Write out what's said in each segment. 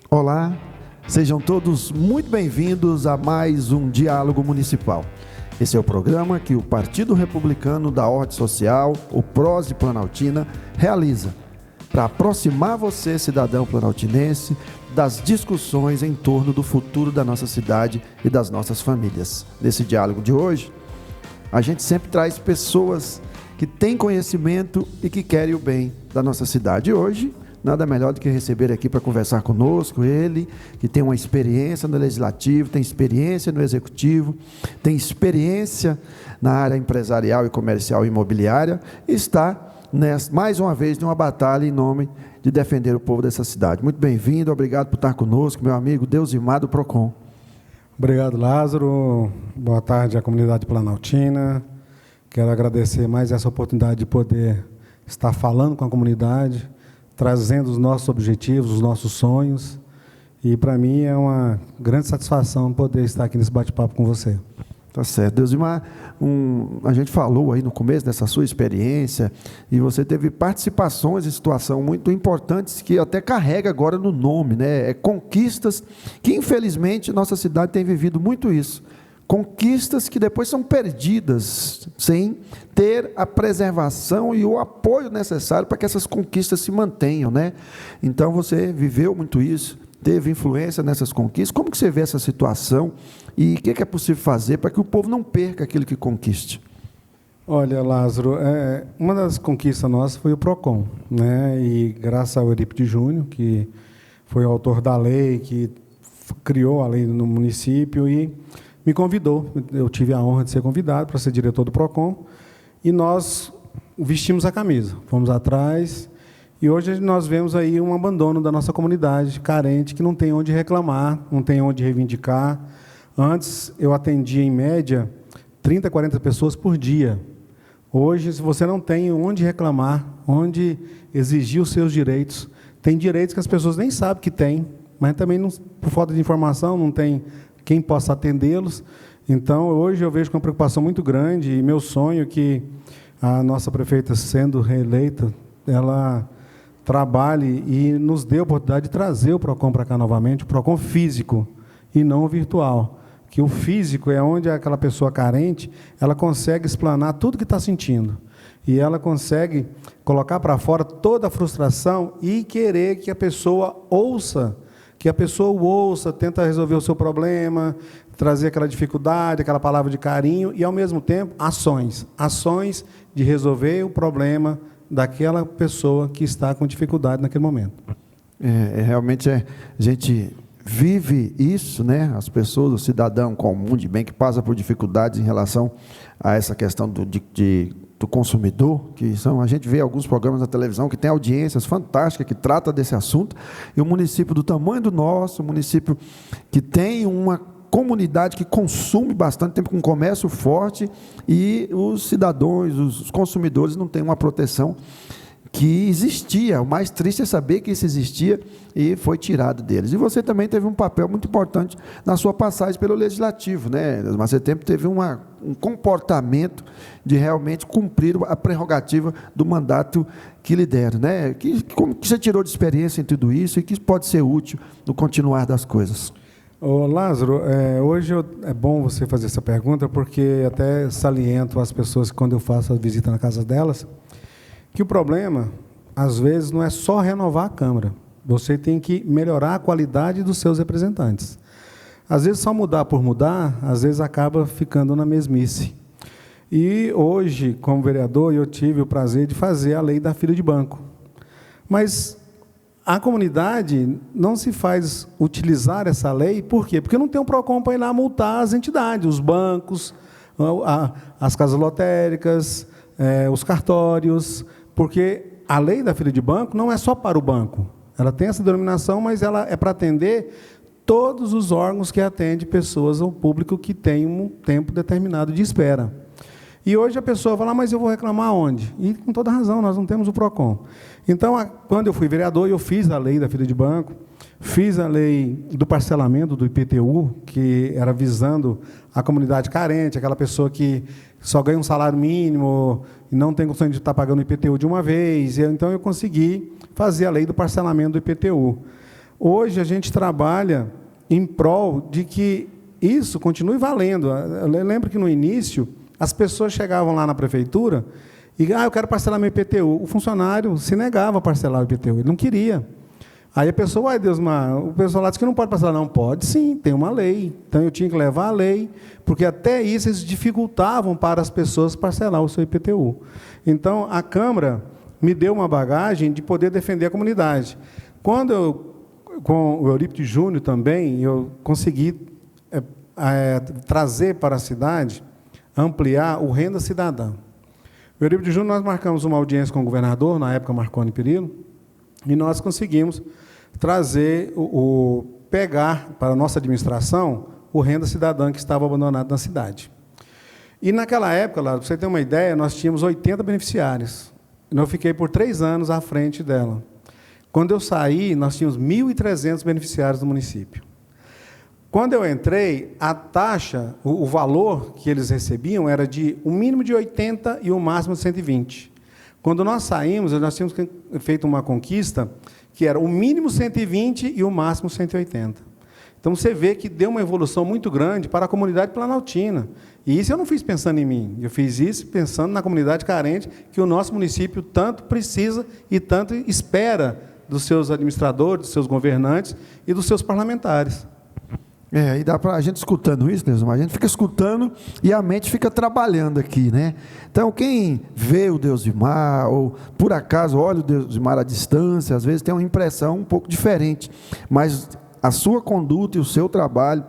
Olá, sejam todos muito bem-vindos a mais um Diálogo Municipal. Esse é o programa que o Partido Republicano da Ordem Social, o PROS de Planaltina, realiza para aproximar você, cidadão planaltinense, das discussões em torno do futuro da nossa cidade e das nossas famílias. Nesse diálogo de hoje, a gente sempre traz pessoas que têm conhecimento e que querem o bem da nossa cidade. E hoje, nada melhor do que receber aqui para conversar conosco ele, que tem uma experiência no Legislativo, tem experiência no Executivo, tem experiência na área empresarial e comercial e imobiliária, e está, mais uma vez, numa batalha em nome de defender o povo dessa cidade. Muito bem-vindo, obrigado por estar conosco, meu amigo Deusimar do PROCON. Obrigado, Lázaro. Boa tarde à comunidade planaltina. Quero agradecer mais essa oportunidade de poder estar falando com a comunidade, trazendo os nossos objetivos, os nossos sonhos. E, para mim, é uma grande satisfação poder estar aqui nesse bate-papo com você. Tá certo. Deusimar, a gente falou aí no começo dessa sua experiência e você teve participações em situações muito importantes que até carrega agora no nome, né? Conquistas que, infelizmente, nossa cidade tem vivido muito isso. Conquistas que depois são perdidas sem ter a preservação e o apoio necessário para que essas conquistas se mantenham, né? Então, você viveu muito isso, teve influência nessas conquistas. Como que você vê essa situação e o que é possível fazer para que o povo não perca aquilo que conquiste? Olha, Lázaro, uma das conquistas nossas foi o PROCON, né? E graças ao Eurípides Júnior, que foi o autor da lei, que criou a lei no município e me convidou. Eu tive a honra de ser convidado para ser diretor do PROCON e nós vestimos a camisa, fomos atrás e hoje nós vemos aí um abandono da nossa comunidade carente, que não tem onde reclamar, não tem onde reivindicar. Antes eu atendia em média 30, 40 pessoas por dia. Hoje, se você não tem onde reclamar, onde exigir os seus direitos, tem direitos que as pessoas nem sabem que têm, mas também não, por falta de informação não tem quem possa atendê-los. Então, hoje eu vejo com uma preocupação muito grande, e meu sonho é que a nossa prefeita, sendo reeleita, ela trabalhe e nos dê a oportunidade de trazer o PROCON para cá novamente, o PROCON físico e não o virtual. Que o físico é onde aquela pessoa carente, ela consegue explanar tudo que está sentindo. E ela consegue colocar para fora toda a frustração e querer que a pessoa ouça, tenta resolver o seu problema, trazer aquela dificuldade, aquela palavra de carinho e, ao mesmo tempo, ações de resolver o problema daquela pessoa que está com dificuldade naquele momento. Realmente a gente vive isso, né? As pessoas, o cidadão comum de bem que passa por dificuldades em relação a essa questão do consumidor, a gente vê alguns programas na televisão que tem audiências fantásticas que tratam desse assunto, e o município do tamanho do nosso, um município que tem uma comunidade que consome bastante tempo com comércio forte, e os cidadãos, os consumidores não têm uma proteção que existia. O mais triste é saber que isso existia e foi tirado deles. E você também teve um papel muito importante na sua passagem pelo Legislativo, né? Mas você teve um comportamento de realmente cumprir a prerrogativa do mandato que lidera, né? Como que você tirou de experiência em tudo isso e que pode ser útil no continuar das coisas? Ô, Lázaro, hoje é bom você fazer essa pergunta, porque até saliento às pessoas quando eu faço a visita na casa delas, que o problema, às vezes, não é só renovar a Câmara. Você tem que melhorar a qualidade dos seus representantes. Às vezes, só mudar por mudar, às vezes acaba ficando na mesmice. E hoje, como vereador, eu tive o prazer de fazer a lei da fila de banco. Mas a comunidade não se faz utilizar essa lei, por quê? Porque não tem um PROCON para ir lá multar as entidades, os bancos, as casas lotéricas, os cartórios, porque a lei da fila de banco não é só para o banco. Ela tem essa denominação, mas ela é para atender todos os órgãos que atendem pessoas ou público que tem um tempo determinado de espera. E hoje a pessoa fala, mas eu vou reclamar onde? E com toda razão, nós não temos o PROCON. Então, quando eu fui vereador, eu fiz a lei da fila de banco, fiz a lei do parcelamento do IPTU, que era visando a comunidade carente, aquela pessoa que só ganha um salário mínimo e não tem condições de estar pagando o IPTU de uma vez. Então, eu consegui fazer a lei do parcelamento do IPTU. Hoje a gente trabalha em prol de que isso continue valendo. Eu lembro que no início as pessoas chegavam lá na prefeitura e eu quero parcelar meu IPTU. O funcionário se negava a parcelar o IPTU, ele não queria. Aí a pessoa, ai Deus, o pessoal lá disse que não pode parcelar. Não pode, sim, tem uma lei. Então eu tinha que levar a lei, porque até isso eles dificultavam para as pessoas parcelar o seu IPTU. Então a Câmara me deu uma bagagem de poder defender a comunidade. Quando eu, com o Eurípides Júnior também, eu consegui trazer para a cidade, ampliar o Renda Cidadã. O Eurípides Júnior, nós marcamos uma audiência com o governador, na época Marconi Perillo, e nós conseguimos trazer, pegar para a nossa administração o Renda Cidadã que estava abandonado na cidade. E naquela época, para você ter uma ideia, nós tínhamos 80 beneficiários. Eu fiquei por 3 anos à frente dela. Quando eu saí, nós tínhamos 1.300 beneficiários do município. Quando eu entrei, a taxa, o valor que eles recebiam era de um mínimo de 80 e o máximo de 120. Quando nós saímos, nós tínhamos feito uma conquista que era o mínimo 120 e o máximo 180. Então, você vê que deu uma evolução muito grande para a comunidade planaltina. E isso eu não fiz pensando em mim, eu fiz isso pensando na comunidade carente, que o nosso município tanto precisa e tanto espera dos seus administradores, dos seus governantes e dos seus parlamentares. E dá para a gente escutando isso, Deus, a gente fica escutando e a mente fica trabalhando aqui, né? Então, quem vê o Deusmar, ou por acaso olha o Deusmar à distância, às vezes tem uma impressão um pouco diferente, mas a sua conduta e o seu trabalho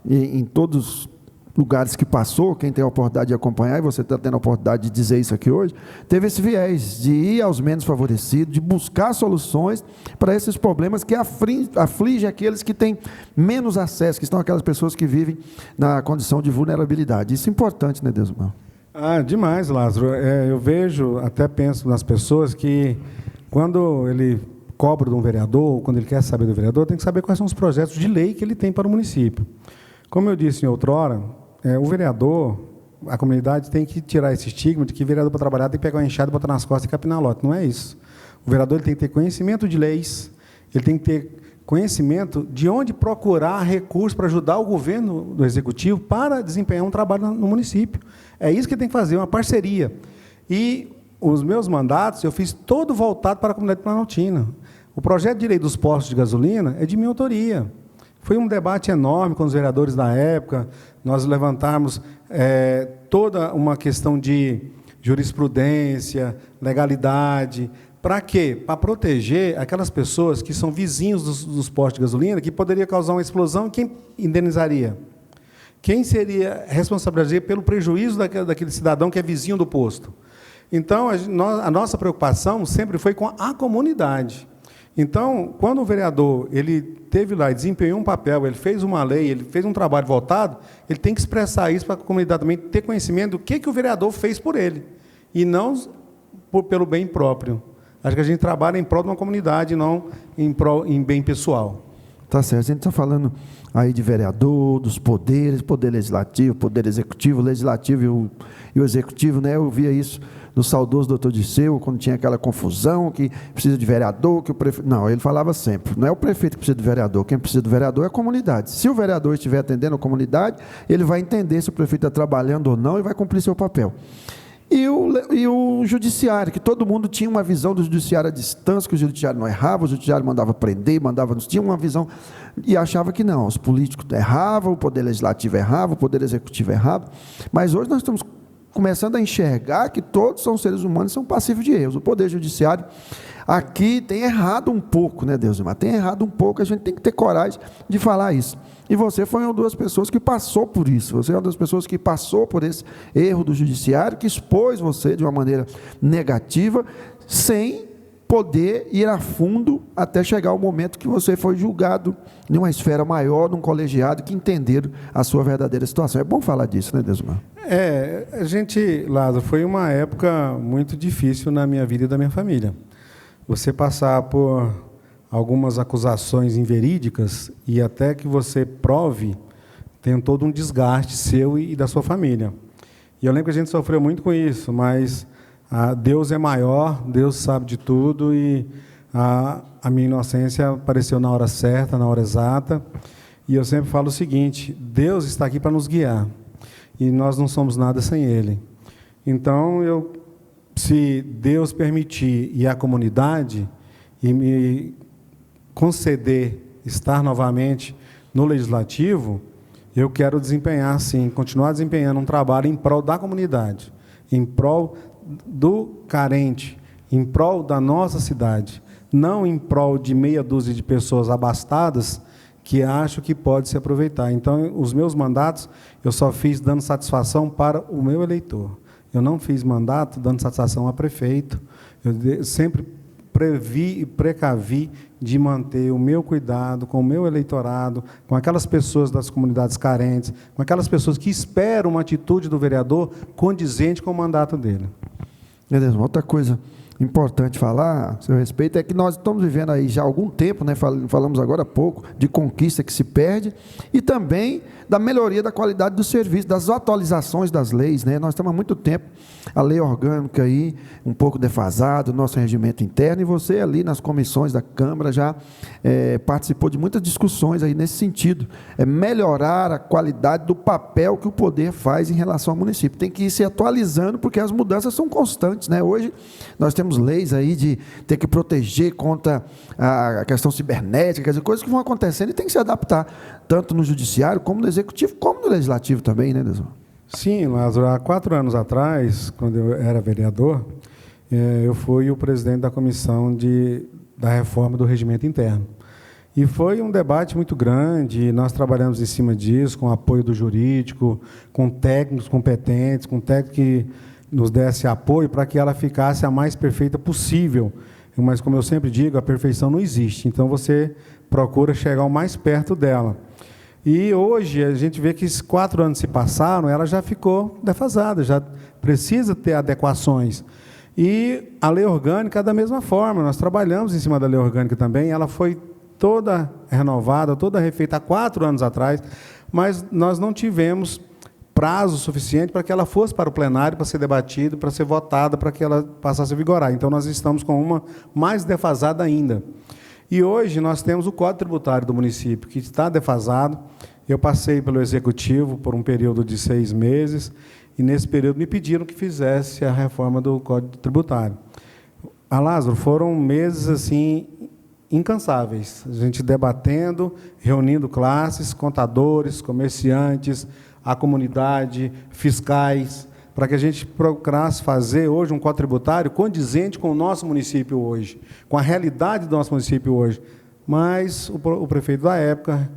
em todos os lugares que passou, quem tem a oportunidade de acompanhar, e você está tendo a oportunidade de dizer isso aqui hoje, teve esse viés de ir aos menos favorecidos, de buscar soluções para esses problemas que afligem aqueles que têm menos acesso, que estão aquelas pessoas que vivem na condição de vulnerabilidade. Isso é importante, né, Deusmar? Demais, Lázaro. Eu vejo, até penso nas pessoas que, quando ele cobra de um vereador, ou quando ele quer saber do vereador, tem que saber quais são os projetos de lei que ele tem para o município. Como eu disse em outrora, o vereador, a comunidade tem que tirar esse estigma de que vereador para trabalhar tem que pegar uma enxada, botar nas costas e capinar lote. Não é isso. O vereador ele tem que ter conhecimento de leis, ele tem que ter conhecimento de onde procurar recursos para ajudar o governo do executivo para desempenhar um trabalho no município. É isso que ele tem que fazer, uma parceria. E os meus mandatos, eu fiz todo voltado para a comunidade planaltina. O projeto de lei dos postos de gasolina é de minha autoria. Foi um debate enorme com os vereadores da época, nós levantarmos toda uma questão de jurisprudência, legalidade. Para quê? Para proteger aquelas pessoas que são vizinhos dos postos de gasolina, que poderia causar uma explosão, quem indenizaria? Quem seria responsabilizado pelo prejuízo daquele cidadão que é vizinho do posto? Então, a nossa preocupação sempre foi com a comunidade. Então, quando o vereador ele teve lá e desempenhou um papel, ele fez uma lei, ele fez um trabalho voltado, ele tem que expressar isso para a comunidade também ter conhecimento do que o vereador fez por ele, e não pelo bem próprio. Acho que a gente trabalha em prol de uma comunidade, não em bem pessoal. Tá certo. A gente está falando aí de vereador, dos poderes, poder legislativo, poder executivo, legislativo e o executivo, né? Eu via isso no saudoso doutor Disseu, quando tinha aquela confusão, que precisa de vereador, que o prefeito... Não, ele falava sempre, não é o prefeito que precisa de vereador, quem precisa do vereador é a comunidade. Se o vereador estiver atendendo a comunidade, ele vai entender se o prefeito está trabalhando ou não e vai cumprir seu papel. E o judiciário, que todo mundo tinha uma visão do judiciário à distância, que o judiciário não errava, o judiciário mandava prender, tinha uma visão, e achava que não, os políticos erravam, o poder legislativo errava, o poder executivo errava, mas hoje nós estamos começando a enxergar que todos são seres humanos e são passíveis de erros. O poder judiciário aqui tem errado um pouco, né, Deusmar? Tem errado um pouco, a gente tem que ter coragem de falar isso. E você foi uma das pessoas que passou por isso, você é uma das pessoas que passou por esse erro do judiciário, que expôs você de uma maneira negativa, sem poder ir a fundo até chegar o momento que você foi julgado em uma esfera maior, num colegiado, que entenderam a sua verdadeira situação. É bom falar disso, né, Deusmar? Lázaro, foi uma época muito difícil na minha vida e da minha família. Você passar por algumas acusações inverídicas e até que você prove, tem todo um desgaste seu e da sua família. E eu lembro que a gente sofreu muito com isso, mas Deus é maior, Deus sabe de tudo, e a minha inocência apareceu na hora certa, na hora exata. E eu sempre falo o seguinte: Deus está aqui para nos guiar. E nós não somos nada sem Ele. Então, se Deus permitir e a comunidade e me conceder estar novamente no Legislativo, eu quero desempenhar, sim, continuar desempenhando um trabalho em prol da comunidade, em prol do carente, em prol da nossa cidade, não em prol de meia dúzia de pessoas abastadas que acham que pode se aproveitar. Então, os meus mandatos, eu só fiz dando satisfação para o meu eleitor. Eu não fiz mandato dando satisfação a prefeito. Eu sempre previ e precavi de manter o meu cuidado com o meu eleitorado, com aquelas pessoas das comunidades carentes, com aquelas pessoas que esperam uma atitude do vereador condizente com o mandato dele. Beleza, outra coisa importante falar a seu respeito é que nós estamos vivendo aí já há algum tempo, né, falamos agora há pouco, de conquista que se perde e também da melhoria da qualidade do serviço, das atualizações das leis, né? Nós estamos há muito tempo, a lei orgânica aí, um pouco defasada, o nosso regimento interno, e você ali nas comissões da Câmara já participou de muitas discussões aí nesse sentido, melhorar a qualidade do papel que o poder faz em relação ao município. Tem que ir se atualizando, porque as mudanças são constantes, né? Hoje nós temos leis aí de ter que proteger contra a questão cibernética, quer dizer, coisas que vão acontecendo e tem que se adaptar, tanto no judiciário, como no executivo, como no legislativo também, né, Deus? Sim, Lázaro, há 4 anos atrás, quando eu era vereador, eu fui o presidente da comissão da reforma do regimento interno. E foi um debate muito grande, nós trabalhamos em cima disso, com apoio do jurídico, com técnicos competentes, com técnicos que nos desse apoio para que ela ficasse a mais perfeita possível. Mas, como eu sempre digo, a perfeição não existe, então você procura chegar o mais perto dela. E hoje a gente vê que esses 4 anos se passaram, ela já ficou defasada, já precisa ter adequações. E a lei orgânica, da mesma forma, nós trabalhamos em cima da lei orgânica também, ela foi toda renovada, toda refeita há 4 anos atrás, mas nós não tivemos prazo suficiente para que ela fosse para o plenário, para ser debatida, para ser votada, para que ela passasse a vigorar. Então, nós estamos com uma mais defasada ainda. E hoje nós temos o Código Tributário do município, que está defasado. Eu passei pelo Executivo por um período de 6 meses, e nesse período me pediram que fizesse a reforma do Código Tributário. Lázaro, foram meses assim incansáveis, a gente debatendo, reunindo classes, contadores, comerciantes, a comunidade, fiscais, para que a gente procurasse fazer hoje um Código Tributário condizente com o nosso município hoje, com a realidade do nosso município hoje. Mas o prefeito da época,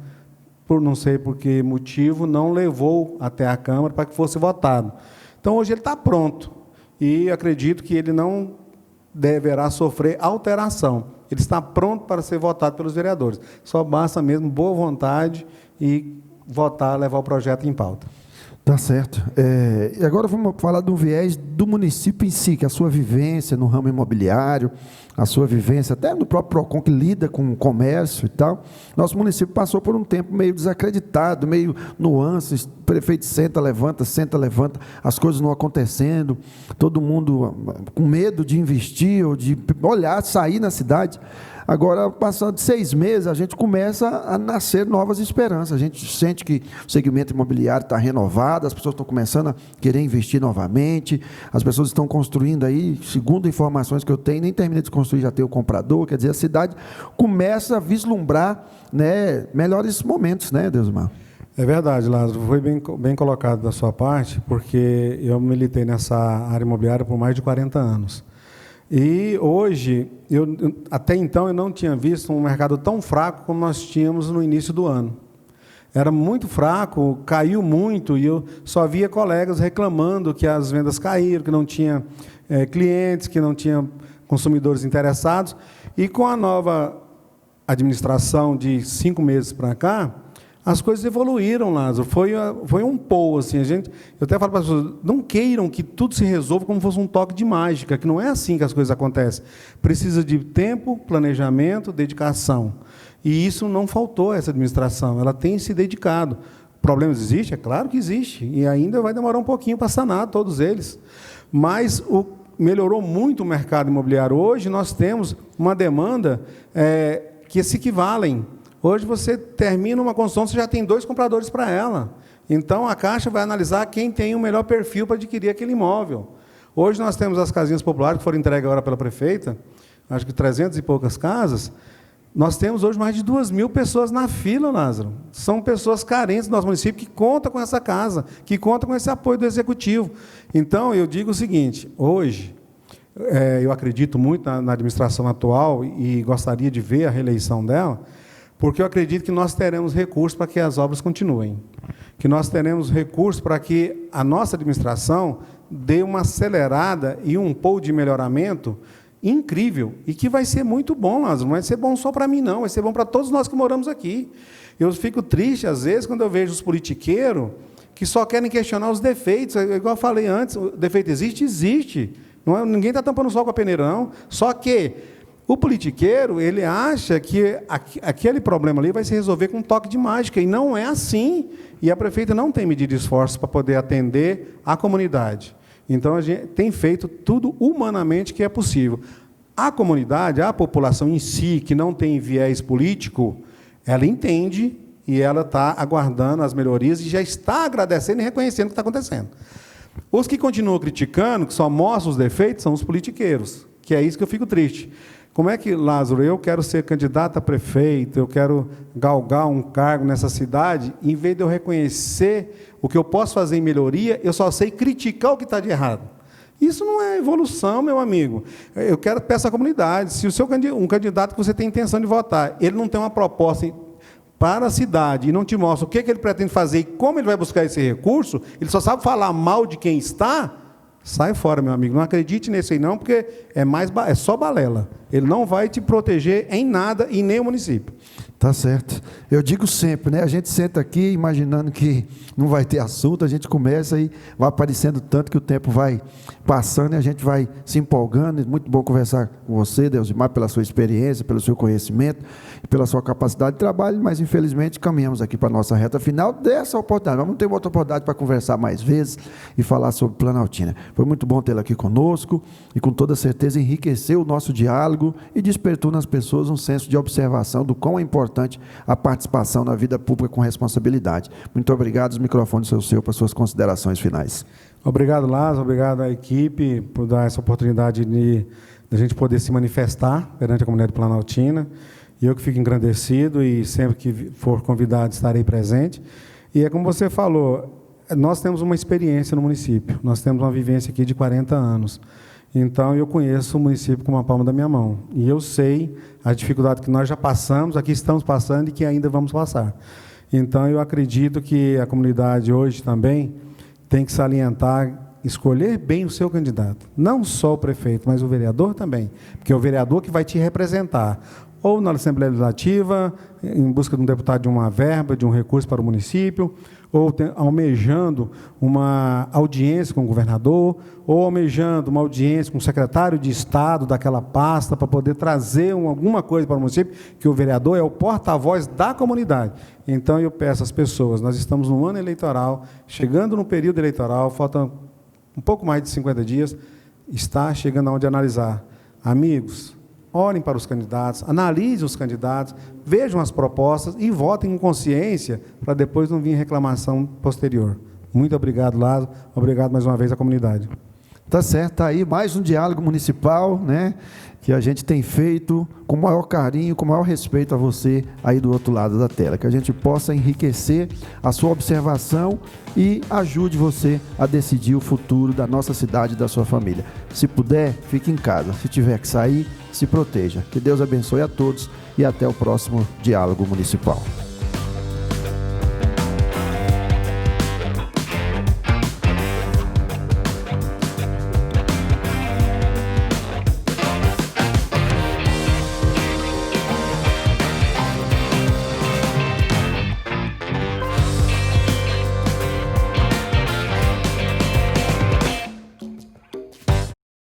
por não sei por que motivo, não levou até a Câmara para que fosse votado. Então, hoje ele está pronto, e acredito que ele não deverá sofrer alteração. Ele está pronto para ser votado pelos vereadores. Só basta mesmo boa vontade e votar, levar o projeto em pauta. Tá certo. E agora vamos falar do viés do município em si, que é a sua vivência no ramo imobiliário, a sua vivência até no próprio PROCON, que lida com o comércio e tal. Nosso município passou por um tempo meio desacreditado, meio nuances, prefeito senta, levanta, as coisas não acontecendo, todo mundo com medo de investir ou de olhar, sair na cidade. Agora, passando 6 meses, a gente começa a nascer novas esperanças. A gente sente que o segmento imobiliário está renovado, as pessoas estão começando a querer investir novamente, as pessoas estão construindo aí, segundo informações que eu tenho, nem terminei de construir, já tem o comprador, quer dizer, a cidade começa a vislumbrar, né, melhores momentos, né, Deusmar? É verdade, Lázaro, foi bem colocado da sua parte, porque eu militei nessa área imobiliária por mais de 40 anos. E hoje, até então, eu não tinha visto um mercado tão fraco como nós tínhamos no início do ano. Era muito fraco, caiu muito, e eu só via colegas reclamando que as vendas caíram, que não tinha clientes, que não tinha consumidores interessados. E com a nova administração de 5 meses para cá, as coisas evoluíram, Lázaro. Foi um pulo, assim. Eu até falo para as pessoas, não queiram que tudo se resolva como se fosse um toque de mágica, que não é assim que as coisas acontecem. Precisa de tempo, planejamento, dedicação. E isso não faltou a essa administração, ela tem se dedicado. Problemas existem? É claro que existe, e ainda vai demorar um pouquinho para sanar todos eles. Mas melhorou muito o mercado imobiliário. Hoje nós temos uma demanda que se equivalem. Hoje você termina uma construção, você já tem 2 compradores para ela. Então a Caixa vai analisar quem tem o melhor perfil para adquirir aquele imóvel. Hoje nós temos as casinhas populares que foram entregues agora pela prefeita, acho que 300 e poucas casas. Nós temos hoje mais de 2.000 pessoas na fila, Lázaro. São pessoas carentes do nosso município que contam com essa casa, que contam com esse apoio do Executivo. Então, eu digo o seguinte, hoje, eu acredito muito na administração atual e gostaria de ver a reeleição dela, porque eu acredito que nós teremos recursos para que as obras continuem, que nós teremos recursos para que a nossa administração dê uma acelerada e um pouco de melhoramento incrível, e que vai ser muito bom, Lázaro. Não vai ser bom só para mim, não, vai ser bom para todos nós que moramos aqui. Eu fico triste, às vezes, quando eu vejo os politiqueiros que só querem questionar os defeitos. Igual eu falei antes, o defeito existe? Existe. Não ninguém está tampando o sol com a peneira, não. Só que o politiqueiro, ele acha que aquele problema ali vai se resolver com um toque de mágica, e não é assim. E a prefeita não tem medido esforços para poder atender a comunidade. Então, a gente tem feito tudo humanamente que é possível. A comunidade, a população em si, que não tem viés político, ela entende e ela está aguardando as melhorias e já está agradecendo e reconhecendo o que está acontecendo. Os que continuam criticando, que só mostram os defeitos, são os politiqueiros, que é isso que eu fico triste. Como é que, Lázaro, eu quero ser candidato a prefeito, eu quero galgar um cargo nessa cidade, em vez de eu reconhecer o que eu posso fazer em melhoria, eu só sei criticar o que está de errado. Isso não é evolução, meu amigo. Eu quero peço à comunidade, se um candidato que você tem intenção de votar, ele não tem uma proposta para a cidade e não te mostra o que ele pretende fazer e como ele vai buscar esse recurso, ele só sabe falar mal de quem está, sai fora, meu amigo. Não acredite nesse aí não, porque é só balela. Ele não vai te proteger em nada e nem o município. Tá certo. Eu digo sempre, né? A gente senta aqui imaginando que não vai ter assunto, a gente começa e vai aparecendo tanto que o tempo vai passando e a gente vai se empolgando. É muito bom conversar com você, Deusimar, pela sua experiência, pelo seu conhecimento e pela sua capacidade de trabalho, mas infelizmente caminhamos aqui para a nossa reta final dessa oportunidade. Vamos ter uma outra oportunidade para conversar mais vezes e falar sobre Planaltina. Foi muito bom tê-la aqui conosco e com toda certeza enriqueceu o nosso diálogo e despertou nas pessoas um senso de observação do quão é importante a participação na vida pública com responsabilidade. Muito obrigado, os microfones são seus para suas considerações finais. Obrigado, Lázaro, obrigado à equipe por dar essa oportunidade de a gente poder se manifestar perante a comunidade planaltina. E eu que fico engrandecido e sempre que for convidado estarei presente. E é como você falou, nós temos uma experiência no município, nós temos uma vivência aqui de 40 anos. Então, eu conheço o município com uma palma da minha mão. E eu sei a dificuldade que nós já passamos, aqui estamos passando e que ainda vamos passar. Então, eu acredito que a comunidade hoje também tem que salientar, escolher bem o seu candidato. Não só o prefeito, mas o vereador também. Porque é o vereador que vai te representar. Ou na Assembleia Legislativa, em busca de um deputado de uma verba, de um recurso para o município, ou almejando uma audiência com o governador, ou almejando uma audiência com o secretário de Estado daquela pasta, para poder trazer alguma coisa para o município, que o vereador é o porta-voz da comunidade. Então, eu peço às pessoas, nós estamos no ano eleitoral, chegando no período eleitoral, faltam um pouco mais de 50 dias, está chegando a onde analisar. Amigos, olhem para os candidatos, analisem os candidatos, vejam as propostas e votem com consciência para depois não vir reclamação posterior. Muito obrigado, Lázaro. Obrigado mais uma vez à comunidade. Tá certo, está aí mais um diálogo municipal, né, que a gente tem feito com o maior carinho, com o maior respeito a você aí do outro lado da tela, que a gente possa enriquecer a sua observação e ajude você a decidir o futuro da nossa cidade e da sua família. Se puder, fique em casa. Se tiver que sair, se proteja. Que Deus abençoe a todos e até o próximo Diálogo Municipal.